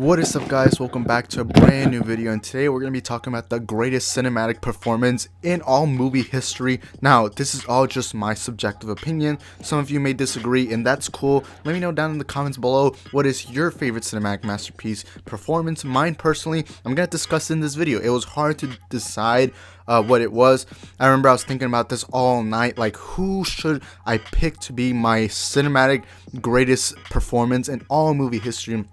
What is up, guys? Welcome back to a brand new video, and today we're going to be talking about the greatest cinematic performance in all movie history. Now, this is all just my subjective opinion. Some of you may disagree, and that's cool. Let me know down in the comments below, what is your favorite cinematic masterpiece performance? Mine personally, I'm going to discuss in this video. It was hard to decide what it was. I remember I was thinking about this all night, like who should I pick to be my cinematic greatest performance in all movie history.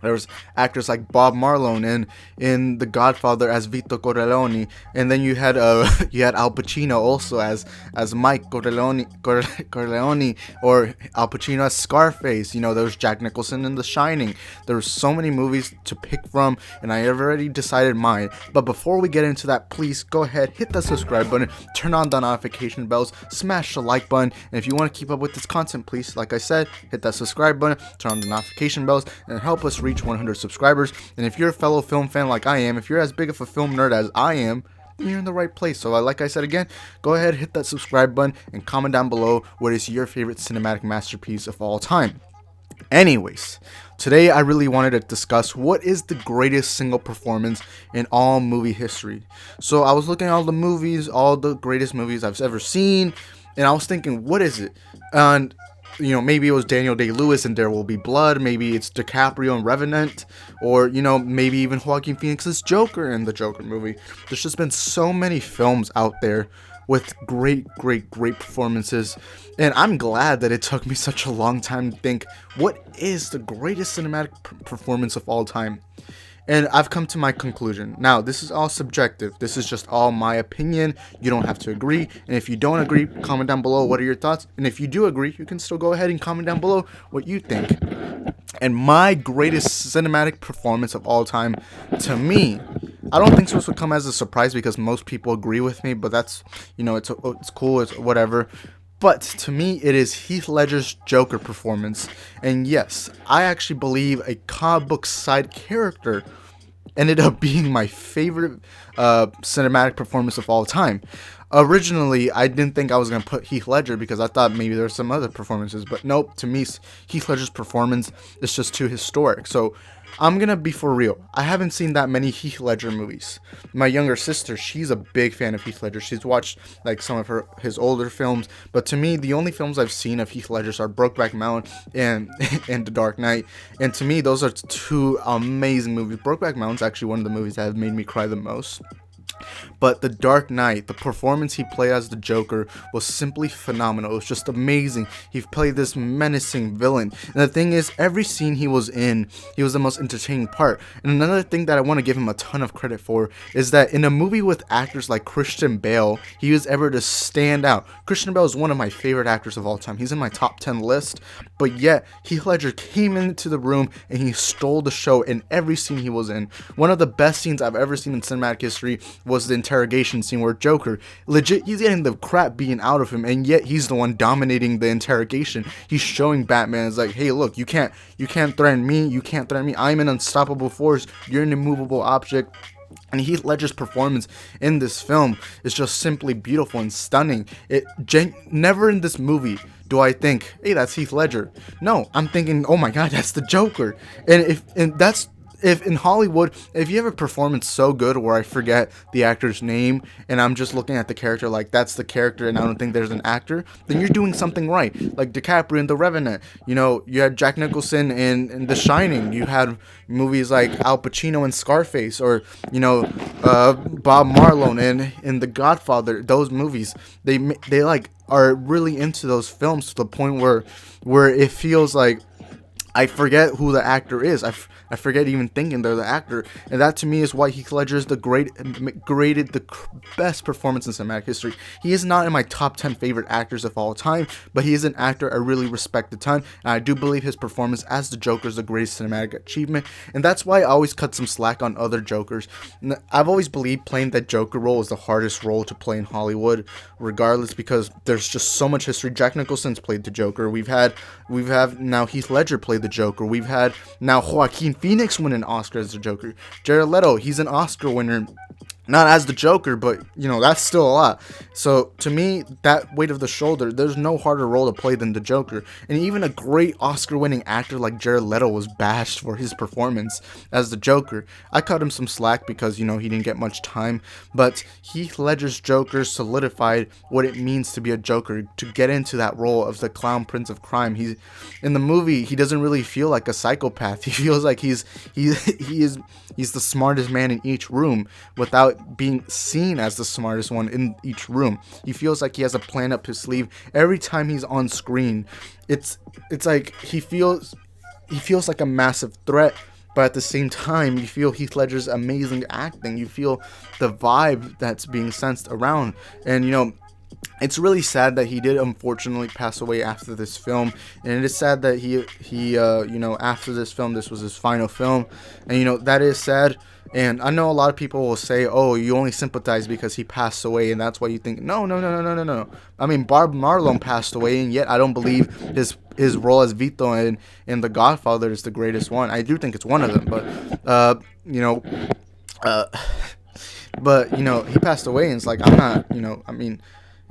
There was actors like Bob Marlon in The Godfather as Vito Corleone, and then you had Al Pacino also as Mike Corleone, or Al Pacino as Scarface. You know, there was Jack Nicholson in The Shining. There were so many movies to pick from, and I have already decided mine. But before we get into that, please go ahead, hit that subscribe button, turn on the notification bells, smash the like button, and if you want to keep up with this content, please, like I said, hit that subscribe button, turn on the notification bells, and help us reach 100 subscribers. And if you're a fellow film fan like I am, if you're as big of a film nerd as I am, then you're in the right place. So like I said again, go ahead, hit that subscribe button, and comment down below what is your favorite cinematic masterpiece of all time. Anyways, today I really wanted to discuss what is the greatest single performance in all movie history. So I was looking at all the movies, all the greatest movies I've ever seen, and I was thinking, what is it? And you know, maybe it was Daniel Day-Lewis in There Will Be Blood, maybe it's DiCaprio in Revenant, or, you know, maybe even Joaquin Phoenix's Joker in the Joker movie. There's just been so many films out there with great performances, and I'm glad that it took me such a long time to think, what is the greatest cinematic performance of all time? And I've come to my conclusion. Now, this is all subjective. This is just all my opinion. You don't have to agree. And if you don't agree, comment down below what are your thoughts. And if you do agree, you can still go ahead and comment down below what you think. And my greatest cinematic performance of all time, to me, I don't think this would come as a surprise because most people agree with me. But that's, you know, it's cool. It's whatever. But to me, it is Heath Ledger's Joker performance. And yes, I actually believe a comic book side character ended up being my favorite cinematic performance of all time. Originally, I didn't think I was going to put Heath Ledger because I thought maybe there were some other performances. But nope, to me, Heath Ledger's performance is just too historic. So I'm going to be for real. I haven't seen that many Heath Ledger movies. My younger sister, she's a big fan of Heath Ledger. She's watched like some of his older films. But to me, the only films I've seen of Heath Ledger's are Brokeback Mountain and The Dark Knight. And to me, those are two amazing movies. Brokeback Mountain's actually one of the movies that have made me cry the most. But The Dark Knight, the performance he played as the Joker was simply phenomenal. It was just amazing. He played this menacing villain. And the thing is, every scene he was in, he was the most entertaining part. And another thing that I want to give him a ton of credit for is that in a movie with actors like Christian Bale, he was able to stand out. Christian Bale is one of my favorite actors of all time. He's in my top 10 list. But yet, Heath Ledger came into the room and he stole the show in every scene he was in. One of the best scenes I've ever seen in cinematic history was the interrogation scene where Joker, legit, he's getting the crap beaten out of him, and yet he's the one dominating the interrogation. He's showing Batman, it's like, hey, look, you can't threaten me, I'm an unstoppable force, you're an immovable object. And Heath Ledger's performance in this film is just simply beautiful and stunning. Never in this movie do I think, hey, that's Heath Ledger. No, I'm thinking, oh my god, that's the Joker. If in Hollywood, if you have a performance so good where I forget the actor's name and I'm just looking at the character like that's the character and I don't think there's an actor, then you're doing something right. Like DiCaprio in The Revenant, you know, you had Jack Nicholson in The Shining, you had movies like Al Pacino in Scarface, or, you know, Bob Marlon in The Godfather. Those movies, they like are really into those films to the point where it feels like I forget who the actor is. I forget even thinking they're the actor. And that to me is why Heath Ledger is graded the best performance in cinematic history. He is not in my top 10 favorite actors of all time, but he is an actor I really respect a ton. And I do believe his performance as the Joker is the greatest cinematic achievement. And that's why I always cut some slack on other Jokers. I've always believed playing that Joker role is the hardest role to play in Hollywood, regardless, because there's just so much history. Jack Nicholson's played the Joker. We've had now Heath Ledger play the Joker. We've had now Joaquin Phoenix win an Oscar as the Joker. Jared Leto, he's an Oscar winner. not as the Joker, but that's still a lot. So to me, that weight of the shoulder, there's no harder role to play than the Joker. And even a great Oscar-winning actor like Jared Leto was bashed for his performance as the Joker. I cut him some slack because he didn't get much time, but Heath Ledger's Joker solidified what it means to be a Joker, to get into that role of the clown prince of crime. He's in the movie, he doesn't really feel like a psychopath. He feels like he's the smartest man in each room without being seen as the smartest one in each room. He feels like he has a plan up his sleeve every time he's on screen. It's like he feels like a massive threat, but at the same time you feel Heath Ledger's amazing acting. You feel the vibe that's being sensed around. And it's really sad that he did unfortunately pass away after this film, and it is sad that he after this film, this was his final film, and that is sad. And I know a lot of people will say, oh, you only sympathize because he passed away, and that's why you think, no. I mean, Bob Marlon passed away, and yet I don't believe his role as Vito in The Godfather is the greatest one. I do think it's one of them, but he passed away, and it's like, I'm not, I mean,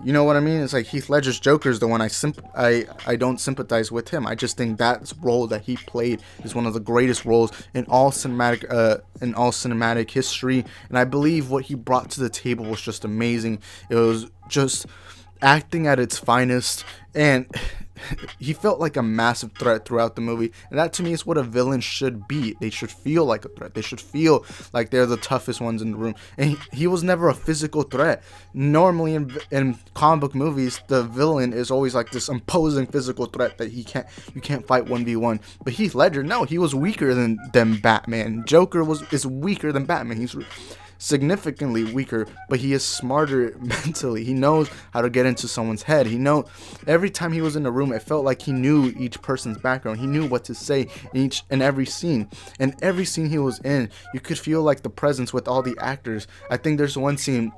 you know what I mean? It's like Heath Ledger's Joker is the one I don't sympathize with him. I just think that role that he played is one of the greatest roles in all cinematic history, and I believe what he brought to the table was just amazing. It was just acting at its finest, and he felt like a massive threat throughout the movie, and that to me is what a villain should be. They should feel like a threat. They should feel like they're the toughest ones in the room, and he was never a physical threat. Normally in comic book movies, the villain is always like this imposing physical threat that you can't fight 1v1. But Heath Ledger, no, he was weaker than Batman. Joker is weaker than Batman. He's significantly weaker, but he is smarter mentally. He knows how to get into someone's head. Every time he was in the room, it felt like he knew each person's background. He knew what to say in every scene. And every scene he was in, you could feel like the presence with all the actors. I think there's one scene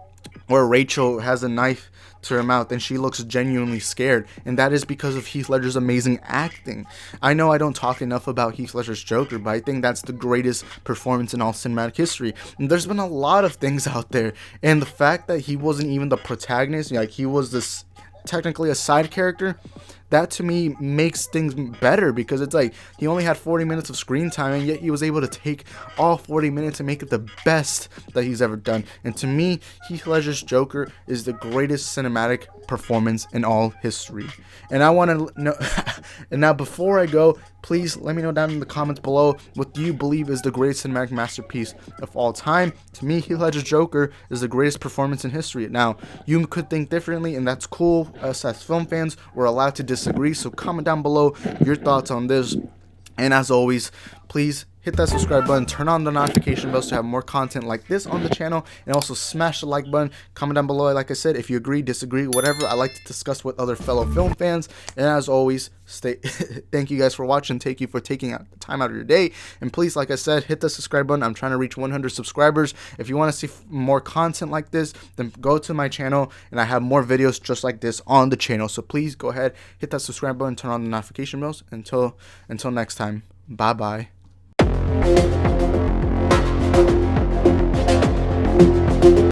where Rachel has a knife to her mouth and she looks genuinely scared, and that is because of Heath Ledger's amazing acting. I know I don't talk enough about Heath Ledger's Joker, but I think that's the greatest performance in all cinematic history. And there's been a lot of things out there, and the fact that he wasn't even the protagonist, like he was this technically a side character, that to me makes things better, because it's like he only had 40 minutes of screen time, and yet he was able to take all 40 minutes and make it the best that he's ever done. And to me, Heath Ledger's Joker is the greatest cinematic performance in all history. And I want to know and now before I go, please let me know down in the comments below what do you believe is the greatest cinematic masterpiece of all time. To me, Heath Ledger's Joker is the greatest performance in history. Now, you could think differently, and that's cool. Us as film fans, we're allowed to disagree, so comment down below your thoughts on this. And as always, please hit that subscribe button, turn on the notification bells to have more content like this on the channel, and also smash the like button. Comment down below, like I said, if you agree, disagree, whatever. I like to discuss with other fellow film fans. And as always, thank you guys for watching. Thank you for taking the time out of your day. And please, like I said, hit the subscribe button. I'm trying to reach 100 subscribers. If you want to see more content like this, then go to my channel, and I have more videos just like this on the channel. So please go ahead, hit that subscribe button, turn on the notification bells. Until next time, bye bye.